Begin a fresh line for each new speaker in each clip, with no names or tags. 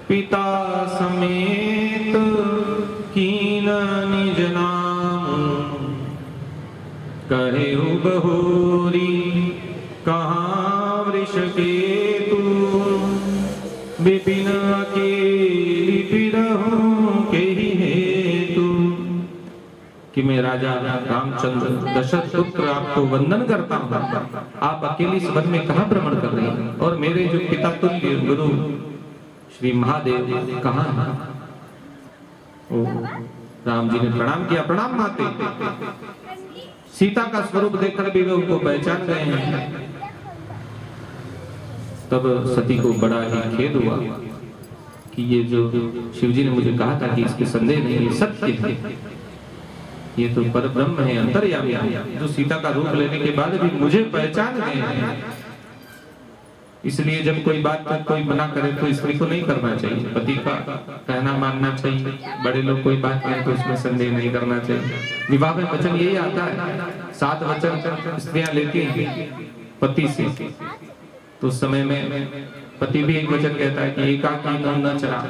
पिता समेत कीन निज नाम, कहेउ बहोरी कहाँ वृष केतु, विपिन अकेली पिरहु केहि हेतु। कि मैं राजा रामचंद्र दशरथ पुत्र आपको वंदन करता हूँ, आप अकेले इस वन में कहाँ भ्रमण कर रहे हैं, और मेरे जो पिता तुल्य गुरु श्री महादेव कहाँ हैं? ओ राम जी ने प्रणाम किया। प्रणाम माते। सीता का स्वरूप देखकर भी वे उनको पहचान गए हैं। तब सती को बड़ा ही खेद हुआ कि ये जो शिवजी ने मुझे कहा था कि इसके संदेह नहीं, ये सत्य है, ये तो परब्रह्म है, अंतर्यामी है, जो सीता का रूप लेने के बाद भी मुझे पहचान गए हैं। इसलिए जब कोई बात पर कोई मना करे तो स्त्री को नहीं करना चाहिए, पति का कहना मानना चाहिए। बड़े लोग कोई बात करें तो उसमें संदेह नहीं करना चाहिए। विवाह में वचन यही आता है, 7 वचन स्त्रियां लेती हैं पति से। तो उस समय में पति भी एक वचन कहता है कि एकाकी न चरा,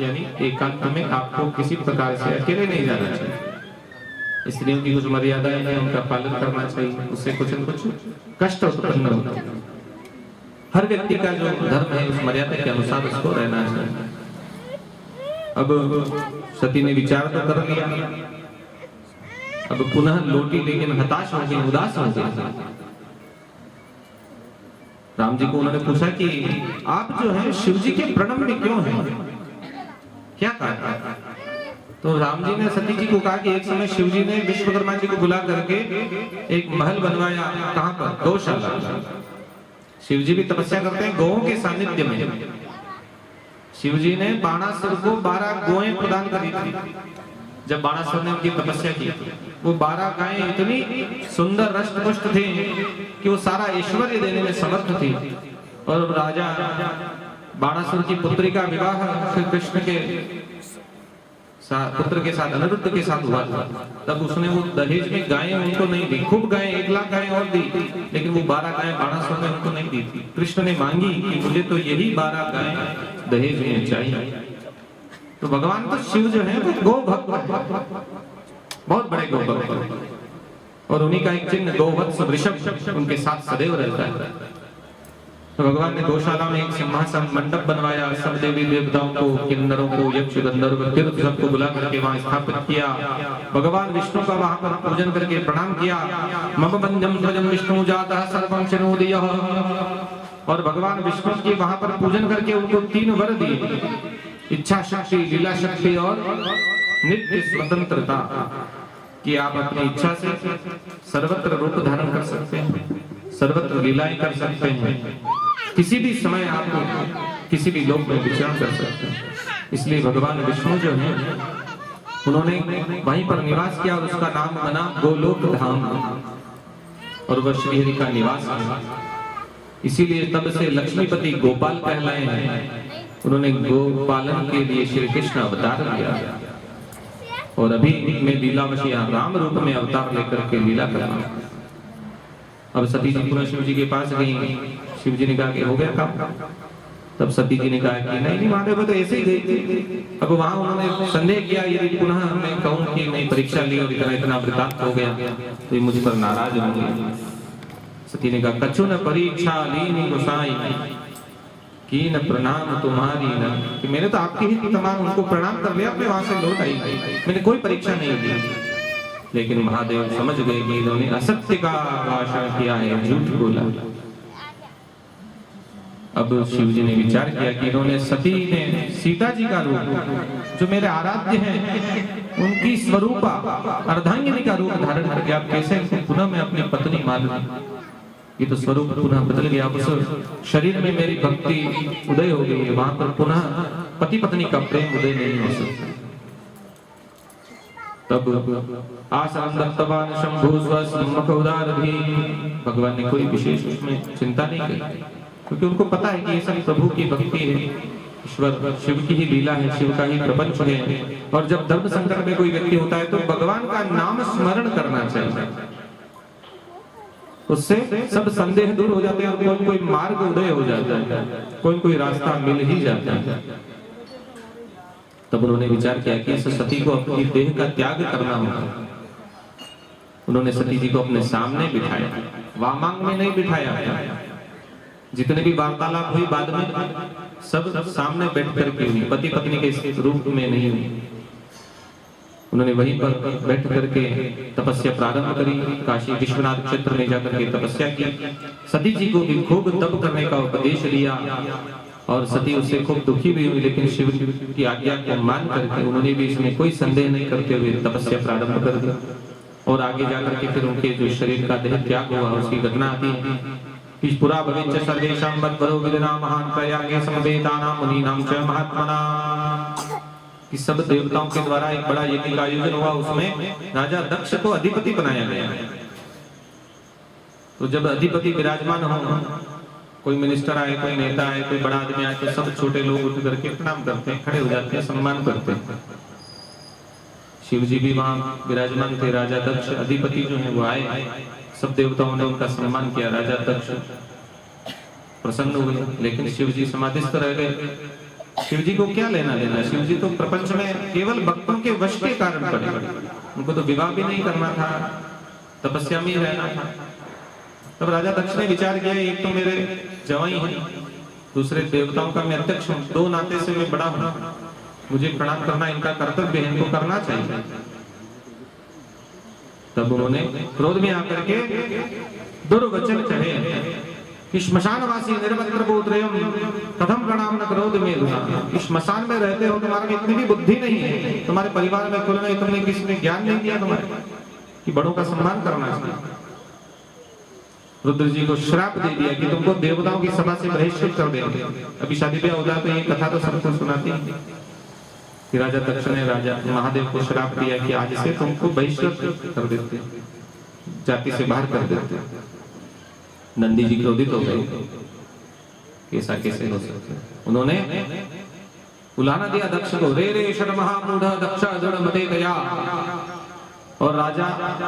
यानी एकांत में आपको किसी प्रकार से अकेले नहीं जाना चाहिए। स्त्रियों की कुछ मर्यादाएं हैं, उनका पालन करना चाहिए, उससे कुछ न कुछ कष्ट उत्पन्न होता है। हर व्यक्ति का जो धर्म है उस मर्यादा के अनुसार उसको रहना चाहिए। अब सती ने विचार तो कर लिया, अब पुनः लौटी, लेकिन हताश हो गई, उदास हो गई। राम जी को उन्होंने पूछा कि आप जो है शिव जी के प्रणम में क्यों हैं, क्या कहा? तो राम जी ने सती जी को कहा कि एक समय शिव जी ने विश्वकर्मा जी को बुला करके एक महल बनवाया। कहां पर? गौशाला। शिव जी भी तपस्या करते हैं गौओं के सानिध्य में। शिव जी ने बाणासुर को 12 गौएं प्रदान करी थी। जब बाणासुर ने उनकी तपस्या की, वो 12 गायें इतनी सुंदर रष्टपुष्ट थी कि वो सारा ऐश्वर्य देने में समर्थ थी। और राजा बाणासुर की पुत्री का विवाह श्री कृष्ण के पुत्र के साथ, अनिरुद्ध के साथ हुआ था। तब उसने वो दहेज में गायें उनको नहीं दी, खूब गायें, 1 लाख गायें और दी, लेकिन वो 12 गायें बाणासुर ने उनको नहीं दी थी। कृष्ण ने मांगी कि मुझे तो यही 12 गायें दहेज में चाहिए। तो भगवान तो शिव जो है वो गौ भक्त, बहुत बड़े गौ भक्त, और उन्हीं का एक चिन्ह गौवत्स वृषभ उनके साथ सदैव रहता है। तो भगवान ने गौशाला में एक सिंहासन मंडप बनवाया, सब देवी देवताओं को, किन्नरों को, यक्ष गंधर्व तीर्थ सबको बुला करके वहां स्थापित किया। भगवान विष्णु का वहां पर पूजन करके प्रणाम किया। मम वंद्यम ध्वजम विष्णु जातः सर्वं शृणोदयः। और भगवान विष्णु के वहां पर पूजन करके उनको 3 वर दिए, इच्छा शक्ति, लीला शक्ति और नित्य स्वतंत्रता, कि आप अपनी इच्छा से सर्वत्र रूप धारण कर सकते हैं, सर्वत्र लीलाएं कर सकते हैं, किसी भी समय आप किसी भी लोक में विचरण कर सकते हैं। इसलिए भगवान विष्णु जो है उन्होंने वहीं पर निवास किया और उसका नाम बना गोलोक धाम, और वह श्री हरि का निवास है। इसीलिए तब से लक्ष्मीपति गोपाल कहलाए हैं। उन्होंने गोपालन के लिए श्री कृष्ण अवतार लिया, और अभी मैं लीलावशी राम रूप में अवतार लेकर के लीला कर रहा हूं। अब सती जी पुनः शिव जी के पास गई। शिव जी ने कहा कि हो गया काम। तब सती जी ने कहा कि नहीं महादेव तो ऐसे ही गई थी। अब वहां उन्होंने संदेह किया, यदि पुनः मैं कहूं कि नहीं परीक्षा ली और इतना वृतांत हो गया तो ये मुझ पर नाराज होंगे। सती ने कहा कछु न परीक्षा लीनी गोसाई की न प्रणाम तुम्हारी न, कि मैंने तो आपके ही तमाम उनको प्रणाम कर लिया, अपने वहां से लौट आई, मैंने कोई परीक्षा नहीं दी। लेकिन महादेव समझ गए कि इन्होंने असत्य का भाषण किया है, झूठ बोला। अब शिव जी ने विचार किया कि इन्होंने सती ने सीता जी का रूप, जो मेरे आराध्य हैं, उनकी स्वरूपा अर्धांगिनी का रूप धारण करके आप कैसे पुनः मैं अपनी पत्नी मान लूं? ये तो स्वरूप पुनः बदल गया। उस शरीर में मेरी भक्ति उदय हो गई है, वहां पर पुनः पति पत्नी का प्रेम उदय नहीं हो सकता। तब आसन दत्तवान शंभु स्वसम्मुख उदार भी, भगवान ने कोई विशेष उसमें चिंता नहीं की, क्योंकि उनको पता है कि ये सब प्रभु की भक्ति है, ईश्वर शिव की ही लीला है, शिव का ही प्रपंच है। और जब धर्म संकट में कोई व्यक्ति होता है तो भगवान का नाम स्मरण करना चाहिए, उससे सब संदेह दूर हो जाते हैं और कोई कोई मार्ग उदय हो जाता है, कोई कोई रास्ता मिल ही जाता है। तब उन्होंने विचार किया कि इस सती को अपनी देह का त्याग करना होगा। उन्होंने सती जी को अपने सामने बिठाया, वामांग में नहीं बिठाया। जितने भी वार्तालाप हुई बाद में सब सामने बैठ करके हुई, पति पत्नी के रूप में नहीं हुई। उन्होंने वहीं पर बैठ करके तपस्या प्रारंभ करी। काशी विश्वनाथ क्षेत्र में जाकर के तपस्या की। सती जी को भी खूब तप करने का उपदेश दिया और सती उससे खूब दुखी भी हुई, लेकिन शिव की आज्ञा को मान करके उन्होंने भी इसमें कोई संदेह नहीं करते हुए तपस्या प्रारंभ कर दी। और आगे जाकर के फिर उनके जो शरीर का देह त्याग हुआ उसकी घटना आती है कि पुरा भवेच्च सर्वेषां मद्वरो विदना महान प्रयागे समवेतानां मुनीनां च महात्मना, कि सब देवताओं के द्वारा एक बड़ा यज्ञ का आयोजन हुआ। उसमें राजा दक्ष को अधिपति बनाया गया। तो जब अधिपति विराजमान हो, कोई मिनिस्टर आए, कोई नेता आए, कोई बड़ा आदमी आए, तो सब छोटे लोग उठ करके प्रणाम करते हैं, खड़े हो जाते हैं, सम्मान करते हैं। शिव जी भी वहां विराजमान थे। राजा दक्ष अधिपति जो है वो आए, सब देवताओं ने उनका सम्मान किया। राजा दक्ष प्रसन्न हुए, लेकिन शिव जी समाधिस्थ रह गए। शिव जी को क्या लेना देना? शिव जी तो प्रपंच में केवल भक्तों के वश के कारण पड़े। उनको तो विवाह भी नहीं करना था, तपस्या में ही रहना था। तब राजा दक्ष ने विचार किया, एक तो मेरे जवाई हैं, दूसरे देवताओं का मैं अध्यक्ष हूं, दो नाते से मैं बड़ा हूं, मुझे प्रणाम करना इनका कर्तव्य है, इनको करना चाहिए। तब उन्होंने क्रोध में आकर के दुर्वचन कहे कि श्मशानवासी निर्वस्त्र पुत्रयम कथम प्रणाम न करोति मे धुना। श्मशान में रहते हो, तुम्हारे में इतनी भी बुद्धि नहीं है, तुम्हारे परिवार में कुल में तुमने किसी ने ज्ञान नहीं दिया तुम्हारे कि बड़ों का सम्मान करना चाहिए। रुद्र जी को श्राप दे दिया कि तुमको देवताओं की सभा से बहिष्कृत कर देंगे। अभी शादी ब्याह होता है तो ये कथा तो सबको सुनाती है कि राजा दक्ष ने राजा महादेव को श्राप दिया कि आज से तुमको बहिष्कृत कर देते, जाति से बाहर कर देते। नंदी जी क्रोधित हो गए, कैसा कैसे हो सकता। उन्होंने उलाहना दिया दक्ष को, रे रे शर महामूढ़ दक्ष दृढ़ मते गया। और राजा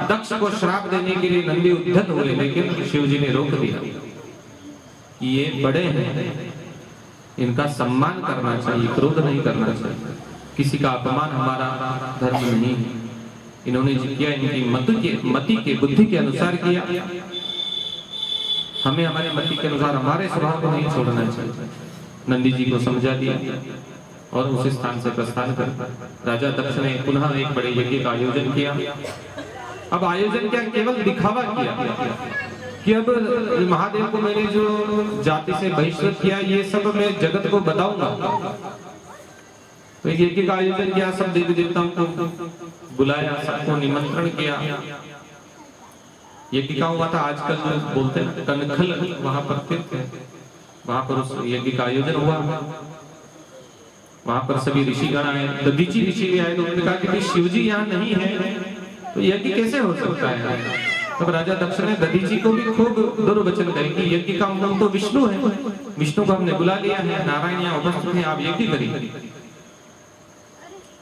दक्ष को श्राप देने के लिए नंदी उद्धत हुए, लेकिन शिव जी ने रोक दिया कि ये बड़े हैं, इनका सम्मान करना चाहिए, क्रोध नहीं करना चाहिए, किसी का अपमान हमारा धर्म नहीं है। इन्होंने जो किया इनकी मति के बुद्धि के अनुसार किया, हमें हमारे मति के अनुसार हमारे स्वभाव को नहीं छोड़ना चाहिए। नंदी जी को समझा दिया और उस स्थान से प्रस्थान कर राजा दक्ष ने पुनः एक बड़े यज्ञ का आयोजन किया। अब आयोजन क्या, केवल दिखावा किया कि अब महादेव को मैंने जो जाति से बहिष्कृत किया, ये सब मैं जगत को बताऊंगा। तो एक यज्ञ का आयोजन किया, सब देवी देवताओं को बुलाया, सबको निमंत्रण किया। यज्ञ का हुआ था, आजकल जो बोलते हैं कनखल, वहां पर तीर्थ है, वहां पर उस यज्ञ का आयोजन हुआ। वहां पर सभी ऋषिगण आए, दधीची ऋषि भी आए। तो उन्होंने कहा कि शिव जी यहाँ नहीं है तो यज्ञ कैसे हो सकता है। तब राजा दक्ष ने दधीची को भी खूब दुर्वचन कहे कि यज्ञ का मूल तो विष्णु है, विष्णु को हमने बुला लिया है, नारायण यहाँ उपस्थित है, आप यज्ञ करिए,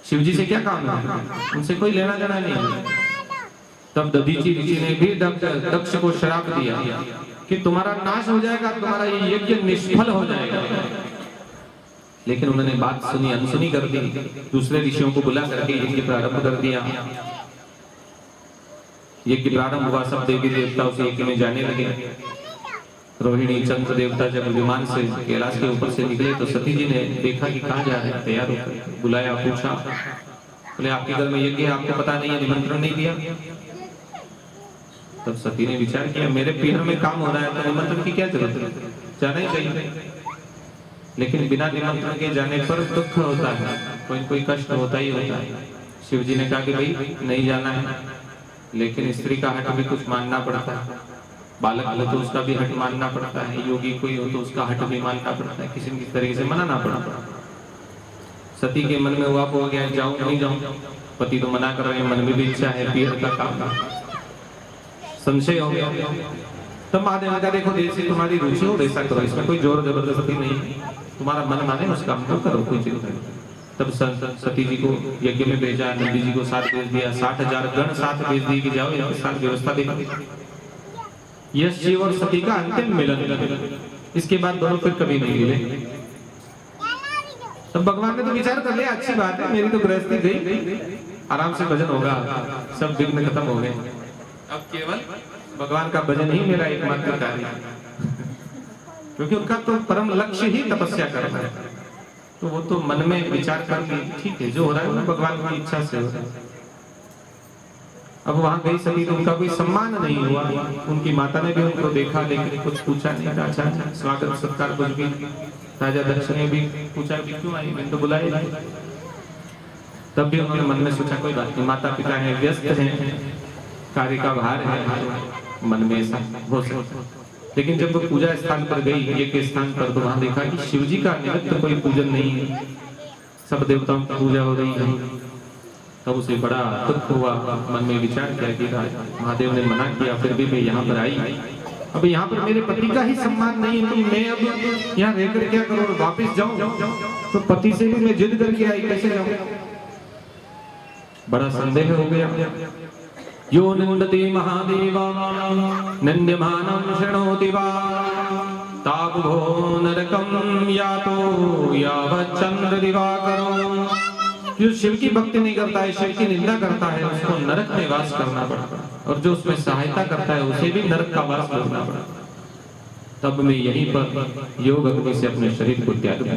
शिव जी से क्या काम है, उनसे कोई लेना देना नहीं। तब दधीची ऋषि ने भी दक्ष को श्राप दिया कि तुम्हारा नाश हो जाएगा, तुम्हारा ये यज्ञ निष्फल हो जाएगा। लेकिन उन्होंने बात सुनी, अनसुनी कर दी, दूसरे ऋषियों को बुला करके यज्ञ प्रारंभ कर दिया। यज्ञ प्रारंभ हुआ, सब देवी देवता उस यज्ञ में जाने लगे। रोहिणी चंद्र देवता जब विमान से कैलाश के ऊपर से निकले तो सती जी ने देखा कि कहाँ जा रहे हैं, तैयार होकर बुलाया, पूछा, बोले आपके घर में यज्ञ है, आपको पता नहीं है, निमंत्रण नहीं दिया। तब सती ने विचार किया, मेरे पीढ़ में काम हो रहा है तो निमंत्रण की क्या जरूरत है, जाना ही चाहिए। लेकिन बिना निमंत्रण के जाने पर दुख होता है, कोई कोई कष्ट होता ही होता है। शिव जी ने कहा कि भाई नहीं जाना है, लेकिन स्त्री का हट भी कुछ मानना पड़ता है, बालक हो तो उसका भी हट मानना पड़ता है, योगी कोई हो तो उसका हट भी मानना पड़ता है, किसी न किसी तरीके से मनाना पड़ता है। सती के मन में हुआ हो गया, जाऊं नहीं जाऊं, पति तो मना कर रहे हैं, मन में भी इच्छा है, पीढ़ का काम, संशय हो गया। तब महादेव ने कहा, देखो जैसी तुम्हारी रुचि हो वैसा करो, इसमें कोई जोर जबरदस्ती नहीं, तुम्हारा मन माने उस काम को करो, कोई चिंता नहीं। तब सती जी को यज्ञ में भेजा, नंदी जी को साथ भेज दिया, 60,000 गण साथ भेज दिए कि जाओ इनके साथ व्यवस्था देखो। यह शिव और सती का अंतिम मिलन। इसके बाद दोनों फिर कभी नहीं मिले। तब भगवान ने तो विचार कर लिया, अच्छी बात है, मेरी तो गृहस्थी गई, आराम से भजन होगा, सब विघ्न खत्म हो गए, अब केवल भगवान का भजन ही मेरा एकमात्र कार्य है। क्योंकि उनका तो परम लक्ष्य ही तपस्या करना है, तो वो तो मन में विचार करके ठीक है, जो हो रहा है वो भगवान की इच्छा से हो रहा है। अब वहां गई सभी तो उनका कोई सम्मान नहीं हुआ, उनकी माता ने भी उनको देखा लेकिन कुछ पूछा नहीं, अच्छा स्वागत सत्कार कुछ भी। राजा दक्ष ने भी पूछा कि क्यों आई, मैंने तो बुलाया नहीं। तब भी उन्होंने मन में सोचा कोई बात नहीं, माता पिता हैं, व्यस्त हैं, कार्य का भार है, मन में ऐसा हो सकता। लेकिन जब वो पूजा स्थान पर गई, एक स्थान पर, तो वहां देखा कि शिव जी का निमित्त कोई पूजन नहीं है, सब देवताओं की पूजा हो रही है। तब उसे बड़ा दुख हुआ, मन में विचार किया कि महादेव ने मना किया, फिर भी मैं यहाँ पर आई, अब यहाँ पर मेरे पति का ही सम्मान नहीं है, तो मैं अब यहाँ रहकर क्या करूँ, वापिस जाऊं? तो पति से भी मैं जिद करके आई, कैसे जाऊं? बड़ा संदेह हो गया। यो निंदति महादेवा निंद्यमानं शृणोति वा तावभो नरकं यातो यावच्चंद्र दिवाकरो। जो शिव की भक्ति नहीं करता है, शिव की निंदा करता है, उसको नरक में वास करना पड़ता है, और जो उसमें सहायता करता है उसे भी नरक का वास करना पड़ता है। तब मैं यहीं पर योग अग्नि से अपने शरीर को त्याग दिया।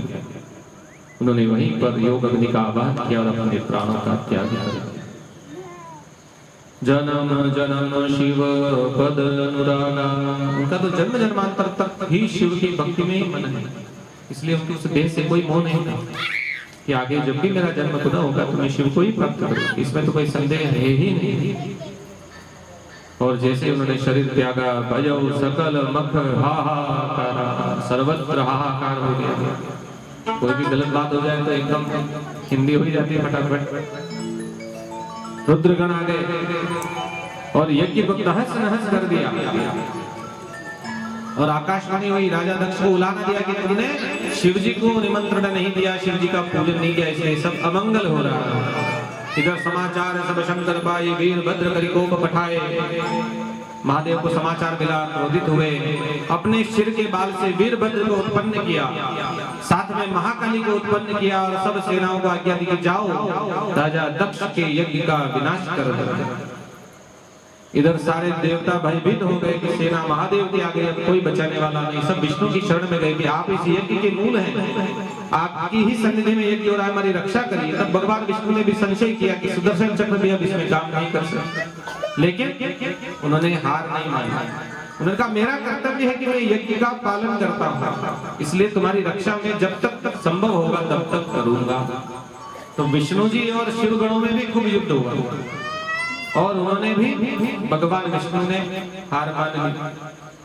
उन्होंने वहीं पर योग अग्नि का आवाहन किया और अपने प्राणों का त्याग किया। जन्म जन्म शिव पद अनुरागा, उनका तो जन्म जन्मांतर तक ही शिव की भक्ति में ही मन है, इसलिए उनकी उस देह से कोई मोह नहीं था कि आगे जब भी मेरा जन्म पुनः होगा तो मैं शिव को ही प्राप्त करूंगा, इसमें तो कोई संदेह है ही नहीं। और जैसे उन्होंने शरीर त्यागा, भजौ सकल मख हाहाकार, सर्वत्र हाहाकार हो गया। कोई भी गलत बात हो जाए तो एकदम हिंदी हो ही जाती है फटाफट। रुद्रगण आ गए और यज्ञ को तहस नहस कर दिया, और आकाशवाणी हुई, राजा दक्ष को उलाना दिया कि तुमने शिव जी को निमंत्रण नहीं दिया, शिव जी का पूजन नहीं किया, इसलिए सब अमंगल हो रहा है। इधर समाचार सब शंकर पाए, वीरभद्र करि कोप पठाए। महादेव को समाचार मिला, क्रोधित हुए, अपने सिर के बाल से वीरभद्र को उत्पन्न किया, साथ में महाकाली को उत्पन्न किया, और सब सेनाओं को आज्ञा दी कि जाओ राजा दक्ष के यज्ञ का विनाश कर दो। इधर सारे देवता भयभीत हो गए कि सेना महादेव के आगे अब कोई बचाने वाला नहीं, सब विष्णु की शरण में गए कि आप इस यज्ञ के मूल हैं, आपकी ही सन्निधि में यज्ञ हो रहा है, हमारी रक्षा करिए। तब भगवान विष्णु ने भी संशय किया कि सुदर्शन चक्र भी अब इसमें काम नहीं कर सकता, लेकिन उन्होंने हार नहीं मानी। उन्होंने कहा मेरा कर्तव्य है कि मैं यज्ञ का पालन करता हूँ, इसलिए तुम्हारी रक्षा में जब तक संभव होगा तब तक करूंगा। तो विष्णु जी और शिव गणों में भी खूब युद्ध हुआ, और उन्होंने भी, भगवान विष्णु ने हार मान ली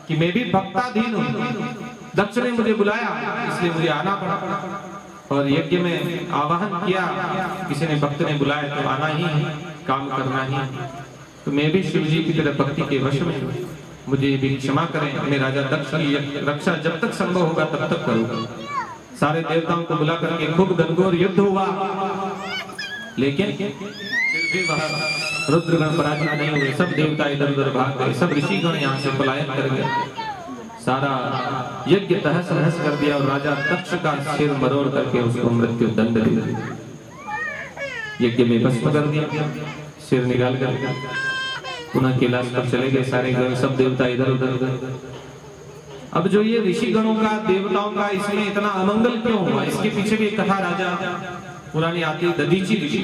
कि मैं भी भक्ताधीन हूँ, दक्ष ने मुझे बुलाया इसलिए मुझे आना पड़ा, और यज्ञ में आवाहन किया, किसी ने भक्त ने बुलाया तो आना ही है, काम करना ही है। तो मैं भी शिव जी की तरह भक्ति के वश में हूँ, मुझे भी क्षमा करें, मैं राजा दक्ष की रक्षा जब तक संभव होगा तब तक करूंगा। सारे देवताओं को बुला करके खूब घनघोर युद्ध हुआ, लेकिन फिर भी वह रुद्रगण पराजित नहीं हुए, सब देवता इधर उधर भाग गए, सब ऋषिगण यहाँ से पलायन कर गए, सारा यज्ञ तहस नहस कर दिया, और राजा दक्ष का सिर मरोड़ करके उसको मृत्यु दंड दे दिया, यज्ञ में भस्म कर दिया, सिर निकाल कर पुनः कैलाश पर चले गए सारे ग्रह, सब देवता इधर उधर। अब जो ये ऋषिगणों का, देवताओं का इसमें इतना अमंगल क्यों हुआ, इसके पीछे भी एक कथा राजा पुरानी आती है, दधीची ऋषि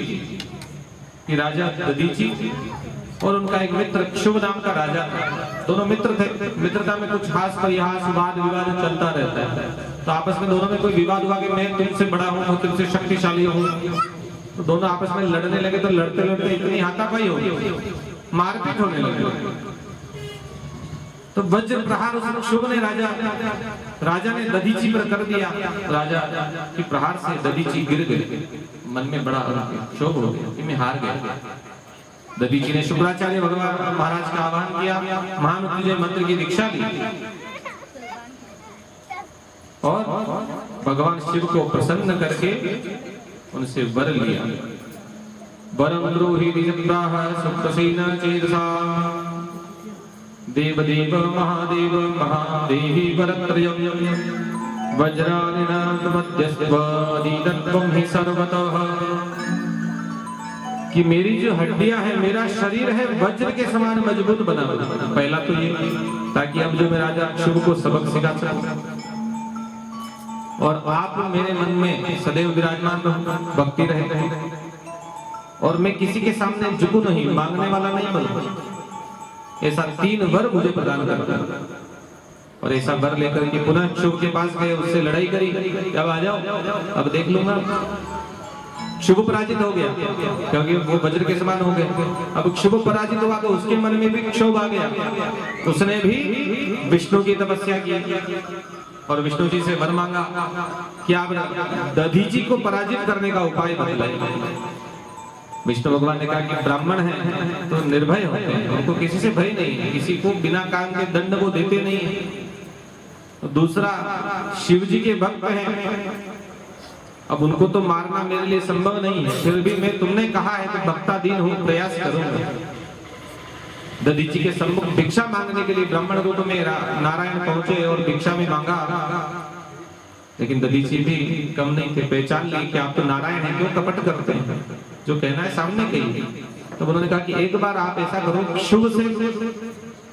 कि राजा दधीची और उनका एक मित्र क्षुभ नाम का राजा था, दोनों मित्र थे, मित्रता में कुछ हास परिहास वाद विवाद चलता रहता है, तो आपस में दोनों में कोई विवाद हुआ कि मैं तुमसे बड़ा हूँ, मैं तुमसे शक्तिशाली हूँ, तो दोनों आपस में लड़ने लगे, तो लड़ते लड़ते इतनी हाथापाई हो गई, मारपीट होने लगी, तो वज्र प्रहार उस शुभ ने राजा ने दधीची पर कर दिया, राजा के प्रहार से दधीची गिर गए, मन में बड़ा क्षोभ हो गया कि मैं हार गया। दधीची ने शुक्राचार्य भगवान महाराज का आह्वान किया, महामृत्युंजय मंत्र की दीक्षा ली, और भगवान शिव को प्रसन्न करके उनसे वर लिया। वरम ब्रूहि द्विजप्राह सुप्तसेना चेतसा, देव देव महादेव महादेवी वरत्रयम्, वज्रादिनादमध्यस्त्वं हि सर्वतः, कि मेरी जो हड्डियां है, मेरा शरीर है, वज्र के समान मजबूत बना। पहला तो ये, ताकि अब जो मैं राजा शुभ को सबक सिखा सकूं, और आप मेरे मन में सदैव विराजमान रहो, भक्ति रहे, और मैं किसी के सामने झुकूं नहीं, मांगने वाला नहीं बनूं। ऐसा 3 वर मुझे प्रदान करना। और ऐसा वर लेकर के पुनः शुभ के पास गए, उससे लड़ाई करी, अब आ जाओ, अब देख लूंगा। शुभ पराजित हो गया, क्योंकि वो वज्र के समान हो गए। अब शुभ पराजित हुआ तो उसके मन में भी क्षोभ आ गया। उसने भी विष्णु की तपस्या की और विष्णु जी से वर मांगा कि आप दधीची को पराजित करने का उपाय बतलाइए। विष्णु भगवान ने कहा कि ब्राह्मण है तो निर्भय होते हैं, उनको किसी से भय नहीं, किसी को बिना काम के दंड वो देते नहीं। दूसरा, शिव जी के भक्त हैं, अब उनको तो मारना मेरे लिए संभव नहीं है, फिर भी मैं तुमने कहा है तो भक्ताधीन हूं, प्रयास करूंगा। दधीची के सम्मुख भिक्षा मांगने के लिए ब्राह्मण रूप में नारायण पहुंचे और भिक्षा में मांगा, लेकिन दधीची भी कम नहीं थे, पहचान ली कि आप तो नारायण हैं, क्यों कपट करते हैं, जो कहना है सामने कहिए। तो उन्होंने कहा कि एक बार आप ऐसा करो, शुभ से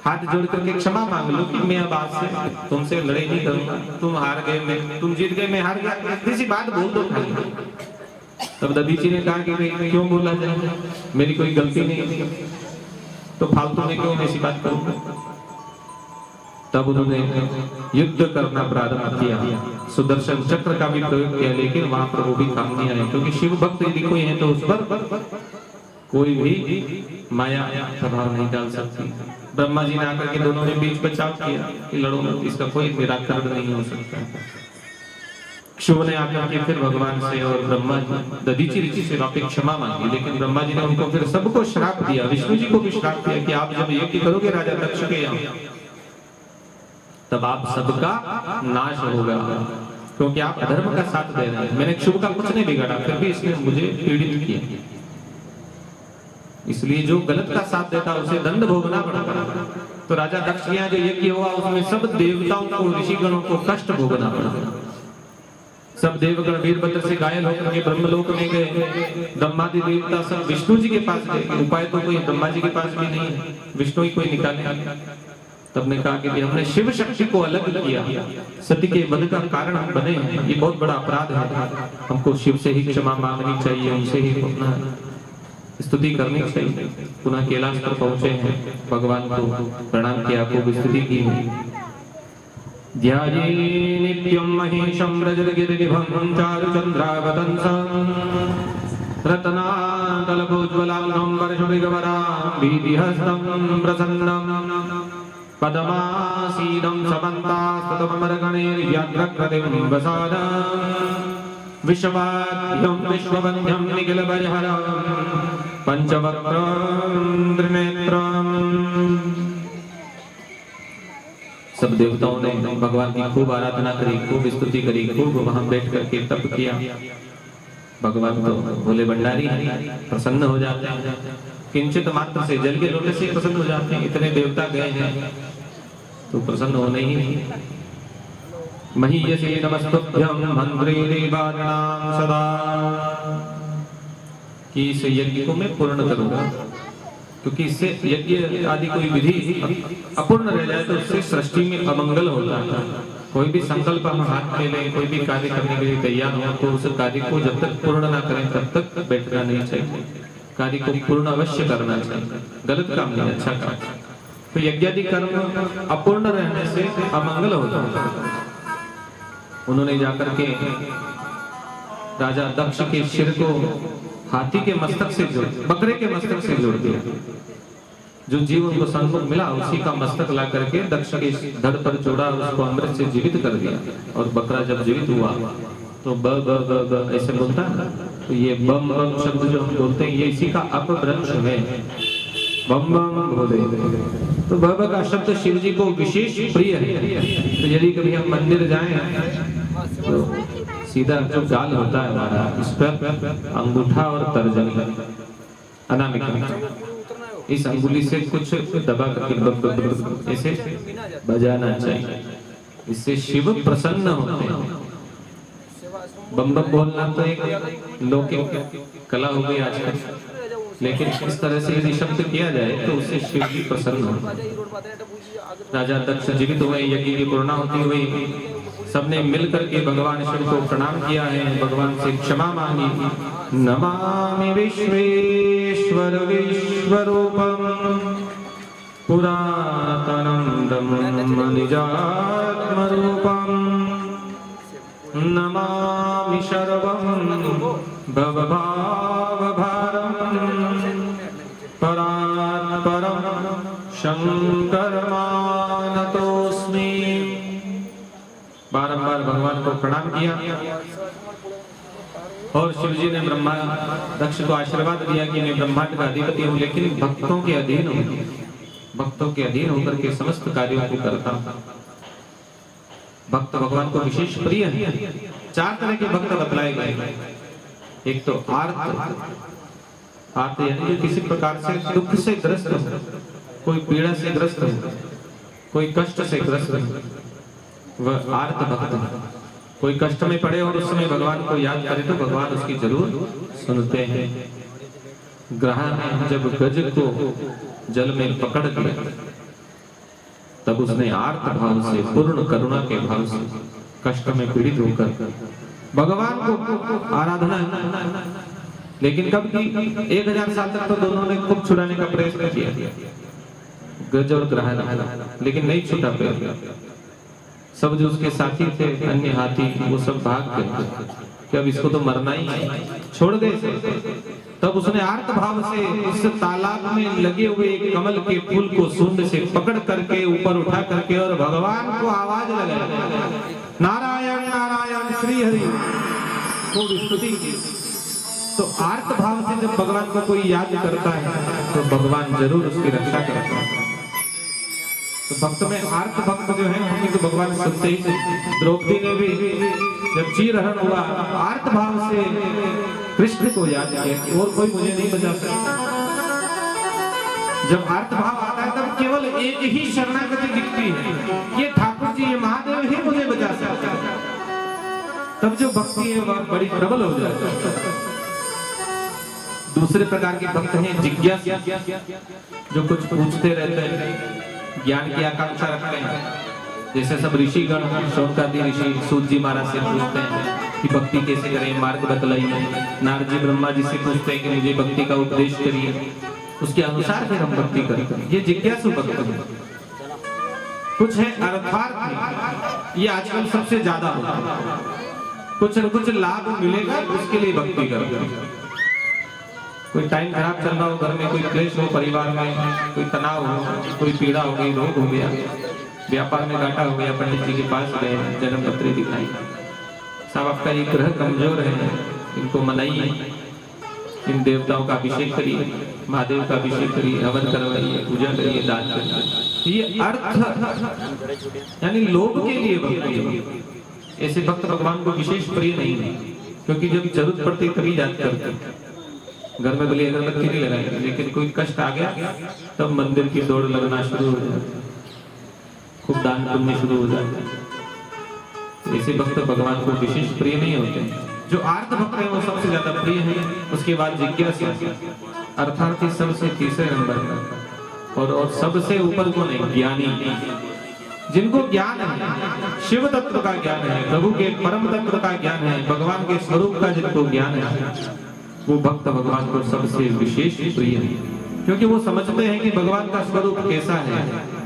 हाथ जोड़ करके क्षमा मांग लो कि मैं अब आज से तुमसे लड़ाई नहीं करूंगा, तुम हार गए, मैं तुम जीत गए, मैं हार गया, किसी बात बोल दो खाली। तब दधीची ने कहा कि क्यों बोला जाए, मेरी कोई गलती नहीं, तो फालतू में क्यों ऐसी बात करूंगा। तब उन्होंने युद्ध करना प्रारंभ किया, सुदर्शन चक्र का भी प्रयोग किया, लेकिन वहां पर वो भी काम नहीं आया, क्योंकि शिव भक्त यदि कोई है तो उस पर कोई भी माया प्रभाव नहीं डाल सकती। ब्रह्मा जी ने आकर के दोनों के बीच बचाव किया कि लड़ो, इसका कोई निराकरण नहीं हो सकता। शिव ने आकर के फिर भगवान से और ब्रह्मा जी, दधीची ऋषि से वापस क्षमा मांगी, लेकिन ब्रह्मा जी ने उनको फिर सबको श्राप दिया, विष्णु जी को भी श्राप दिया कि आप जब यज्ञ करोगे राजा दक्ष के यहाँ, तब आप सबका नाश होगा, क्योंकि आप अधर्म का साथ दे रहे हैं। मैंने शुभ का कुछ नहीं बिगाड़ा, फिर भी इसने मुझे पीड़ित किया, इसलिए जो गलत का साथ देता उसे दंड भोगना पड़ता। तो राजा दक्ष के यहाँ जो यज्ञ हुआ उसमें सब देवताओं को, ऋषिगणों को कष्ट भोगना पड़ा। सब देवगण वीरभद्र से घायल होकर के ब्रह्मलोक में गए, ब्रह्मादि देवता सब विष्णु जी के पास गए, उपाय तो कोई ब्रह्मा जी के पास भी नहीं है, विष्णु ही कोई निकाले। तब ने कहा कि हमने शिव शक्ति को अलग किया, सती के वध का कारण हम बने हैं, ये बहुत बड़ा अपराध है, हमको शिव से ही क्षमा मांगनी चाहिए, उनसे ही अपना स्तुति करनी चाहिए। पुनः कैलाश पर पहुंचे हैं, भगवान को प्रणाम किया, खूब स्तुति की है। ध्याये नित्यं महेशं व्रजगिरिनिभं चारुचन्द्रावतंसं रत्नातलभोज्ज्वलांगं वर्षमृगवरां भीतिहस्तं प्रसन्नं पदमासीनं समन्तास्ततमरगणैर्व्याघ्रकृतिं वसानं विश्ववाद्यं विश्ववन्द्यं निखिलभयहरं पंचवक्त्रं त्रिनेत्रं। सब देवताओं ने भगवान की खूब आराधना करी, खूब स्तुति करी, खूब वहां बैठ करके तप किया। भगवान तो भोले भंडारी प्रसन्न हो जाते हैं, किंचित मात्र से, जल के लोटे से प्रसन्न हो जाते हैं। इतने देवता गए हैं तो प्रसन्न होने ही नहीं। महीयसे नमस्तुभ्यं मंत्रे देवानां सदा, कि इस यज्ञ को मैं पूर्ण करूंगा, क्योंकि इससे यज्ञ आदि कोई विधि अपूर्ण रह जाए तो उससे सृष्टि में अमंगल होता है। कोई भी संकल्प हम हाथ में लें, कोई भी कार्य करने के लिए तैयार हो, तो उस कार्य को जब तक पूर्ण ना करें तब तक बैठना नहीं चाहिए। कार्य को पूर्ण अवश्य करना चाहिए, गलत काम नहीं, अच्छा काम। तो यज्ञादि कर्म अपूर्ण रहने से अमंगल होता है। उन्होंने जाकर के राजा दक्ष के सिर को हाथी के मस्तक से जोड़, बकरे के मस्तक से जोड़ दिया। जो जीव उनको सन्मुख मिला उसी का मस्तक ला करके दक्ष के धड़ पर जोड़ा, उसको अमृत से जीवित कर दिया। और बकरा जब जीवित हुआ तो ब ब ब ब ऐसे बोलता है ना, तो ये बम बम शब्द जो हम बोलते हैं ये इसी का अपभ्रंश है, बम बम भोले। तो ब ब का शब्द शिव जी को विशेष प्रिय है। तो यदि कभी हम मंदिर जाएं तो सीधा जो गाल होता है हमारा, इस पर अंगूठा और तर्जनी अनामिका, इस अंगुली से कुछ दबा करके ऐसे बजाना चाहिए। इससे शिव प्रसन्न होते हैं। बम बम बोलना तो एक लौकिक कला हो गई आजकल, लेकिन इस तरह से यदि शब्द किया जाए तो उससे शिव जी प्रसन्न होते। राजा दक्ष जीवित हुए, यज्ञ की पूर्णा होती हुई, सबने मिलकर के भगवान शिव को प्रणाम किया है, भगवान से क्षमा मांगी। नमामि विश्वेश्वर विश्वरूपम पुरातनं ब्रह्म निजात्मरूपम नमामि सर्वं भवभावभारं परात्परं शंकरमानतोस्मि। बारंबार भगवान को प्रणाम किया और शिव जी ने ब्रह्मा दक्ष को आशीर्वाद दिया कि मैं ब्रह्मांड का अधिपति हूँ, लेकिन भक्तों के अधीन हूँ, भक्तों के अधीन होकर के समस्त कार्यों को करता हूँ। भक्त भगवान को विशेष प्रिय है। 4 तरह के भक्त बतलाए गए। एक तो आर्त यानी किसी प्रकार से दुख से ग्रस्त हो, कोई पीड़ा से ग्रस्त हो, कोई कष्ट से ग्रस्त हो, वह आर्त भक्त है। कोई कष्ट में पड़े और उस समय भगवान को याद करे तो भगवान उसकी जरूर सुनते हैं। ग्रह ने जब गज को जल में पकड़ लिया तब उसने आर्त भाव से, पूर्ण करुणा के भाव से, कष्ट में पीड़ित होकर भगवान को आराधना, लेकिन कब की 1000 साल तक तो दोनों ने खूब छुड़ाने का प्रयत्न किया, गज और ग्रह, लेकिन नहीं छूटा पेड़। सब जो उसके साथी थे, अन्य हाथी, वो सब भाग गए कि अब इसको तो मरना ही है, छोड़ गए। तब उसने आर्त भाव से उस तालाब में लगे हुए एक कमल के फूल को सूंड से पकड़ करके ऊपर उठा करके और भगवान को आवाज लगाई, नारायण नारायण श्री हरि, खूब स्तुति की। तो आर्त भाव से जब भगवान को कोई याद करता है तो भगवान जरूर उसकी रक्षा करता है। तो भक्त में आर्त भक्त जो है उनकी तो भगवान सुनते ही। द्रौपदी ने भी जब चीरहरण हुआ आर्त भाव से कृष्ण को याद किया, और कोई मुझे नहीं बचा सकता। जब आर्त भाव आता है तब केवल एक ही शरणागति दिखती है, ये ठाकुर जी, ये महादेव ही मुझे बचा सकता है। तब जो भक्ति है वह बड़ी प्रबल हो जाती है। दूसरे प्रकार के भक्त हैं जिज्ञासु, जो कुछ पूछते रहते हैं, ज्ञान की आकांक्षा रखते हैं। जैसे सब ऋषिगण, शौनकादि ऋषि सूत जी महाराज से पूछते हैं कि भक्ति कैसे करें, मार्ग बतलाइए। नारद जी ब्रह्मा जी से पूछते हैं कि मुझे भक्ति का उपदेश करिए, उसके अनुसार फिर हम भक्ति करते हैं। ये जिज्ञासु भक्त हैं। कुछ है अर्थार्थ, ये आजकल सबसे ज्यादा होता है, कुछ न कुछ लाभ मिलेगा उसके लिए भक्ति करते हैं। कोई टाइम खराब चल रहा हो, घर में कोई क्लेश हो, परिवार में कोई तनाव हो, कोई पीड़ा हो गई, रोग हो गया, व्यापार में घाटा हो गया, पंडित जी के पास गए, जन्म पत्री दिखाई, साहब आपका ये ग्रह कमजोर है, इनको मनाइए, इन देवताओं का अभिषेक करिए, महादेव का अभिषेक करिए, हवन करवाइए, पूजा करिए, दान करिए। ये अर्थ यानी लोभ के लिए भक्ति। ऐसे भक्त भगवान को विशेष प्रिय नहीं है, क्योंकि जब जरूरत पड़ती तभी याद करते। घर में भले अगरबत्ती नहीं लगाएंगे, लेकिन कोई कष्ट आ गया तब मंदिर की दौड़ लगना शुरू हो जाती, खूब दान पुण्य शुरू हो जाता है। ऐसे भक्त भगवान को विशेष प्रिय नहीं होते। जो आर्त भक्त है वो सबसे ज्यादा प्रिय है, उसके बाद जिज्ञासु, अर्थार्थी सबसे तीसरे नंबर पर, और सबसे ऊपर कौन है? ज्ञानी। जिनको ज्ञान है, शिव तत्व का ज्ञान है, प्रभु के परम तत्व का ज्ञान है, भगवान के स्वरूप का जिनको ज्ञान है, वो भक्त भगवान को सबसे विशेष प्रिय है। क्योंकि वो समझते हैं कि भगवान का स्वरूप कैसा है।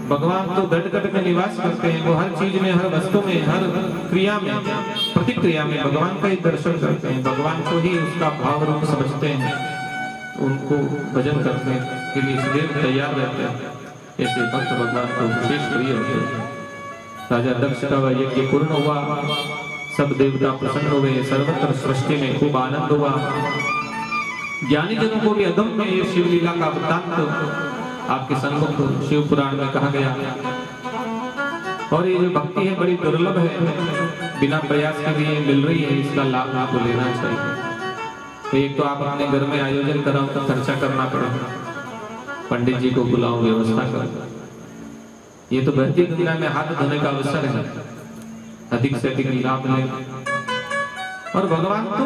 भगवान तो घट घट में निवास करते हैं, वो हर चीज में, हर वस्तु में, हर क्रिया में, प्रतिक्रिया में भगवान का ही दर्शन करते हैं, भगवान को ही उसका भाव रूप समझते हैं, उनको भजन करने के लिए सदैव तैयार रहते हैं। ऐसे भक्त भगवान को विशेष प्रिय होते हैं। राजा दक्ष का यज्ञ पूर्ण हुआ, सब देवता प्रसन्न हुए, सर्वत्र सृष्टि में खूब आनंद हुआ। ज्ञानी जनों को भी अगम्य ये शिव लीला का वृत्तांत आपके सम्मुख शिव पुराण में कहा गया। और ये जो भक्ति है बड़ी दुर्लभ है, बिना प्रयास के लिए मिल रही है, इसका लाभ आपको लेना चाहिए। तो एक तो आप अपने घर में आयोजन कराओ तो खर्चा करना पड़ेगा, पंडित जी को बुलाओ, व्यवस्था करो। ये तो बहती गंगा में हाथ धोने का अवसर है, अधिक से अधिक लाभ ले, और भगवान तो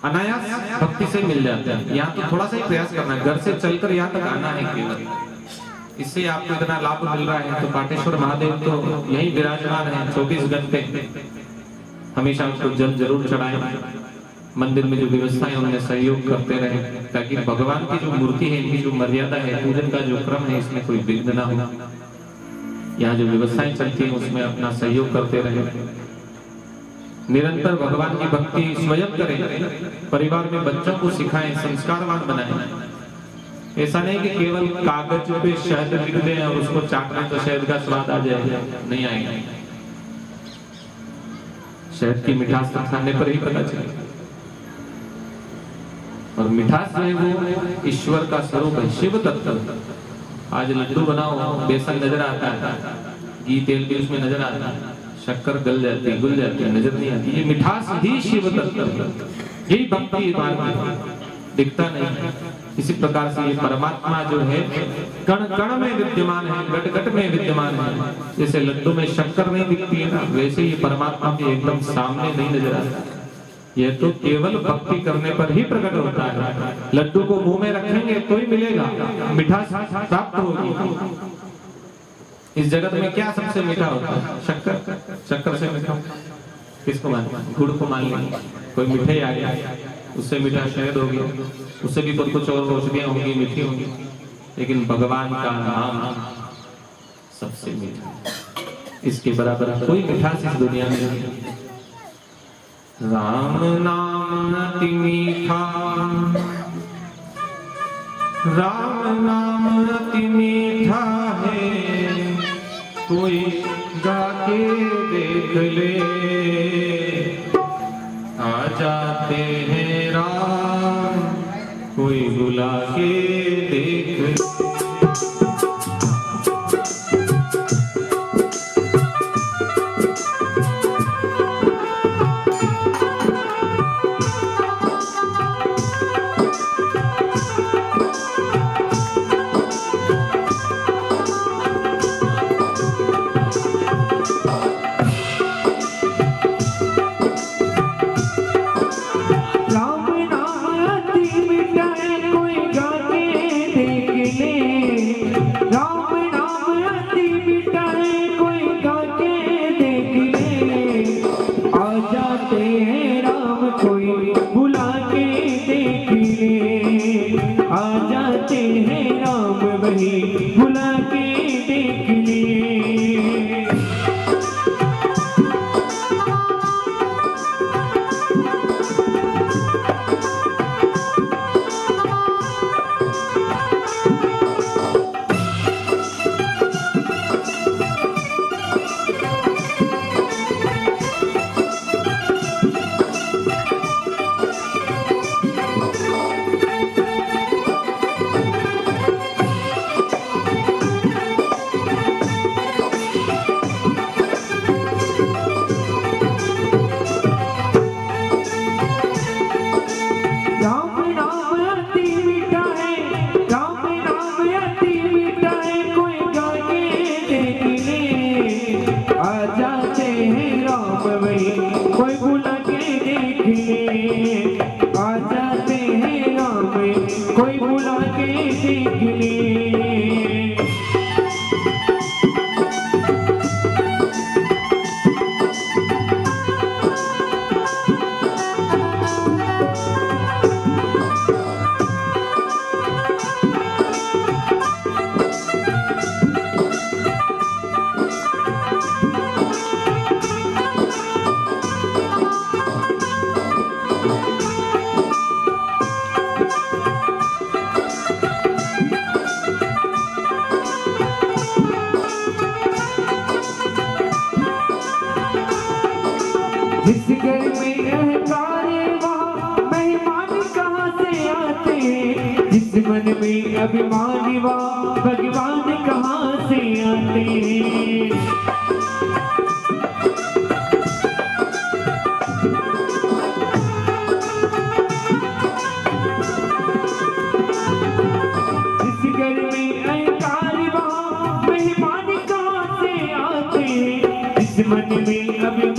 अनायास भक्ति से मिल जाता है। यहाँ तो थोड़ा सा ही प्रयास करना है, घर से चलकर यहाँ तक आना है केवल, इससे आपको इतना लाभ मिल रहा है। तो पाटेश्वर महादेव तो यही विराजमान है 24 घंटे, हमेशा उनको जल जरूर चढ़ाएं, मंदिर में जो व्यवस्था है उनमें सहयोग करते रहे, ताकि भगवान की जो मूर्ति है, इनकी जो मर्यादा है, पूजन का जो क्रम है, इसमें कोई विघ्न ना हो। यहाँ जो व्यवस्थाएं चलती है उसमें अपना सहयोग करते रहे, निरंतर भगवान की भक्ति स्वयं करें, परिवार में बच्चों को सिखाएं, संस्कारवान बनाएं। ऐसा नहीं कि केवल कागज पे शहद लिख दें और उसको चाट लें तो शहद का स्वाद आ जाएगा, नहीं आएगा। शहद की मिठास तो खाने पर ही पता चलेगा, और मिठास जो है वो ईश्वर का स्वरूप है, शिव तत्व। आज लड्डू बनाओ, बेसन नजर आता है, घी तेल भी उसमें नजर आता है, शक्कर गल जाती है, घुल जाती है, नजर नहीं आती। ये मिठास ही शिव तत्व है, यही भक्ति मार्ग दिखता नहीं। इसी प्रकार से ये परमात्मा जो है कण कण में विद्यमान है, घट घट में विद्यमान है। जैसे लड्डू में शक्कर नहीं दिखती है ना, वैसे ये परमात्मा के एकदम सामने नहीं नजर आता। यह तो केवल भक्ति करने पर ही प्रकट होता है। लड्डू को मुंह में रखेंगे तो ही मिलेगा, मिठास प्राप्त होगी। इस जगत में क्या सबसे मीठा होता है? शक्कर। शक्कर से मीठा किसको माने? गुड़ को मान लेंगे, कोई मिठाई आ गया, उससे मीठा शहद हो गया, उससे भी कुछ और औषधियां होंगी, मीठी होंगी, लेकिन भगवान का नाम सबसे मीठा, इसके बराबर कोई मिठास इस दुनिया में नहीं। राम नाम अति मीठा, राम नाम अति मीठा है, कोई गा के देख ले, आ जाते हैं राम, कोई बुला के देख ले।
जिस घर में अहंकार वहाँ मेहमान कहाँ से आते हैं, जिस मन में अभिमान वहाँ भगवान कहाँ से आते हैं।